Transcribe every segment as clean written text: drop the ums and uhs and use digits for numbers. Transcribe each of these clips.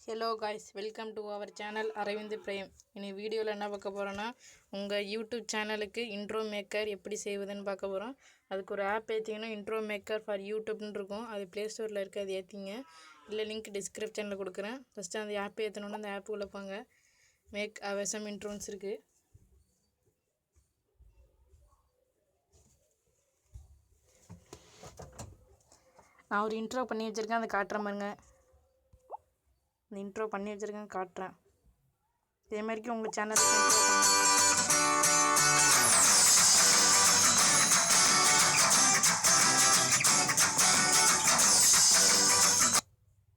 Hello guys, welcome to our channel Aravind Prem. இன்னைக்கு வீடியோவில் என்ன பார்க்க போகிறோன்னா, உங்கள் யூடியூப் சேனலுக்கு இன்ட்ரோ மேக்கர் எப்படி செய்வதுன்னு பார்க்க போகிறோம். அதுக்கு ஒரு ஆப் ஏற்றிங்கன்னா இன்ட்ரோ மேக்கர் ஃபார் யூடியூப்னு இருக்கும். அது ப்ளே ஸ்டோரில் இருக்குது, அது ஏற்றிங்க. இல்லை லிங்க் டிஸ்கிரிப்ஷனில் கொடுக்குறேன். ஃபஸ்ட்டு அந்த ஆப் ஏற்றணுன்னா அந்த ஆப் உள்ள போங்க. மேக் அவசம் இன்ட்ரோன்ஸ் இருக்குது. நான் ஒரு இன்ட்ரோ பண்ணி வச்சுருக்கேன், அதை காட்டுறேன் பாருங்க. இந்த இன்ட்ரோ பண்ணி வச்சுருக்கேன், காட்டுறேன். இதே மாதிரிக்கு உங்கள் சேனலுக்கு இன்ட்ரோ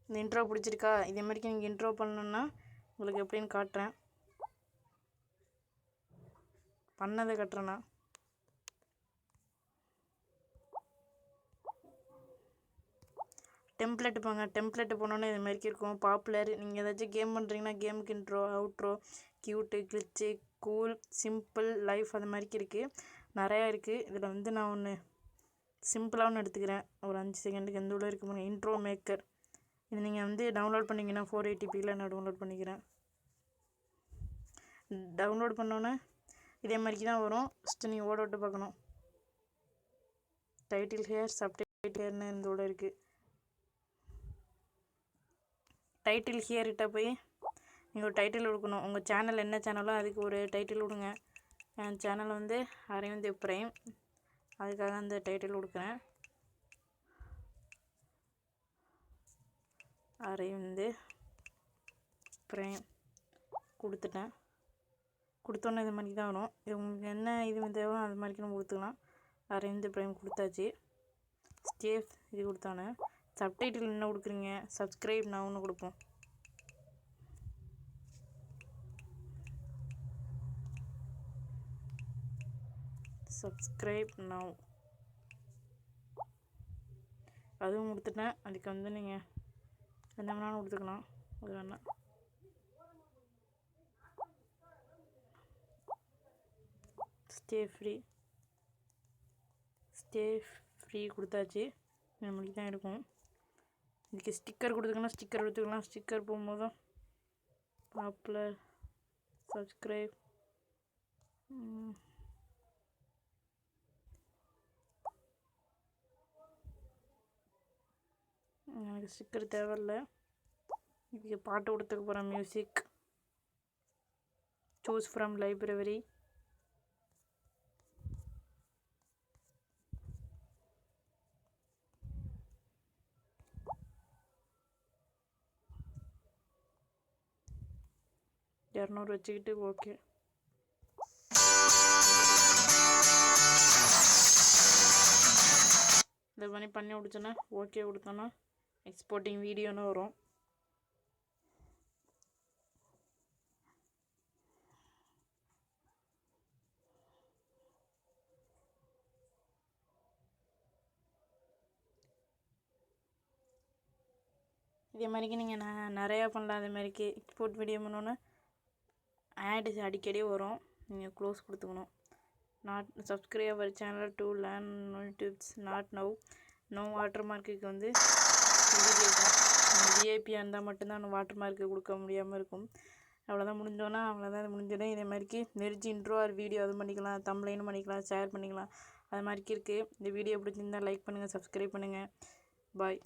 இந்த இன்ட்ரோ பிடிச்சிருக்கா? இதே மாதிரிக்கு நீங்கள் இன்ட்ரோ பண்ணணுன்னா உங்களுக்கு எப்படின்னு காட்டுறேன். பண்ணதை காட்டுறேன்னா டெம்ப்ளேட் போங்க. டெம்ப்ளேட் போனோன்னே இது மாதிரி இருக்கும். பாப்புலர், நீங்கள் ஏதாச்சும் கேம் பண்ணுறீங்கன்னா கேமுக்கு intro, outro, cute, glitch, cool, simple, life, அது மாதிரிக்கு இருக்குது. நிறையா இருக்குது. இதில் வந்து நான் ஒன்று சிம்பிளாக ஒன்று எடுத்துக்கிறேன். ஒரு 5 செகண்டுக்கு எந்த உள்ள இருக்கு பாருங்க, இன்ட்ரோ மேக்கர். இது நீங்கள் வந்து டவுன்லோட் பண்ணிங்கன்னா 480pயில் நான் டவுன்லோட் பண்ணிக்கிறேன். டவுன்லோட் பண்ணோன்னே இதே மாதிரிக்கு தான் வரும். ஃபஸ்ட்டு நீங்கள் ஓட பார்க்கணும். டைட்டில் ஹேர், சப்டைட்டில் ஹேர்னு இந்த உள்ள இருக்குது. டைட்டில் ஹியர்கிட்ட போய் நீங்கள் ஒரு டைட்டில் கொடுக்கணும். உங்கள் சேனல் என்ன சேனலோ அதுக்கு ஒரு டைட்டில் கொடுங்க. என் சேனல் வந்து அரவிந்த் பிரேம், அதுக்காக அந்த டைட்டில் கொடுக்குறேன். அரவிந்த் பிரேம் கொடுத்துட்டேன். கொடுத்தோன்னே இது மாதிரி தான் வரும். இது உங்களுக்கு என்ன இது தேவை அது மாதிரி நம்ம கொடுத்துக்கலாம். அரவிந்த் பிரேம் கொடுத்தாச்சு. ஸ்டேஃப் இது கொடுத்தானே. சப்டைட்டில் என்ன கொடுக்குறீங்க? சப்ஸ்கிரைப் நான் ஒன்று கொடுப்போம். சப்ஸ்கிரைப் நவ் அதுவும் கொடுத்துட்டேன். அதுக்கு வந்து நீங்கள் என்ன வேணாலும் கொடுத்துக்கலாம். அது வேணாம். ஸ்டே ஃப்ரீ கொடுத்தாச்சு. நம்மளுக்கு தான் இருக்கும். இதுக்கு ஸ்டிக்கர் கொடுத்துக்கலாம். ஸ்டிக்கர் எடுத்துக்கலாம். ஸ்டிக்கர் போகும்போதும் பாப்புலர், சப்ஸ்கிரைப், எனக்கு ஸ்டிக்கர் தேவையில்லை. இதுக்கு பாட்டு கொடுத்துக்க போகிறேன். மியூசிக், சூஸ் ஃப்ரம் லைப்ரரி, இரநூறு வச்சுக்கிட்டு ஓகே. இதை பண்ணி முடிச்சோன்னா ஓகே கொடுத்தோன்னா எக்ஸ்போர்ட்டிங் வீடியோன்னு வரும். இதே மாதிரிக்கு நீங்கள் நிறையா பண்ணலாம். அதே மாதிரிக்கு எக்ஸ்போர்ட் வீடியோ பண்ணோன்னே ஆடு அடிக்கடி வரும். நீங்கள் க்ளோஸ் கொடுத்துக்கணும். Not subscribe our channel to learn tips, not no water மார்க்குக்கு வந்து விஐபியாக இருந்தால் மட்டும்தான் வாட்டர் மார்க்கு கொடுக்க முடியாமல் இருக்கும். அவ்வளோதான் முடிஞ்சோன்னா அவ்வளோதான் முடிஞ்சிடும். இதே மாதிரிக்கு நெரிச்சு இன்ட்ரோ ஆர் வீடியோ அதுவும் பண்ணிக்கலாம். தம்ப்லைனும் பண்ணிக்கலாம், ஷேர் பண்ணிக்கலாம். அது மாதிரிக்கு இருக்குது. இந்த வீடியோ பிடிச்சிருந்தால் லைக் பண்ணுங்கள், சப்ஸ்கிரைப் பண்ணுங்கள். பாய்.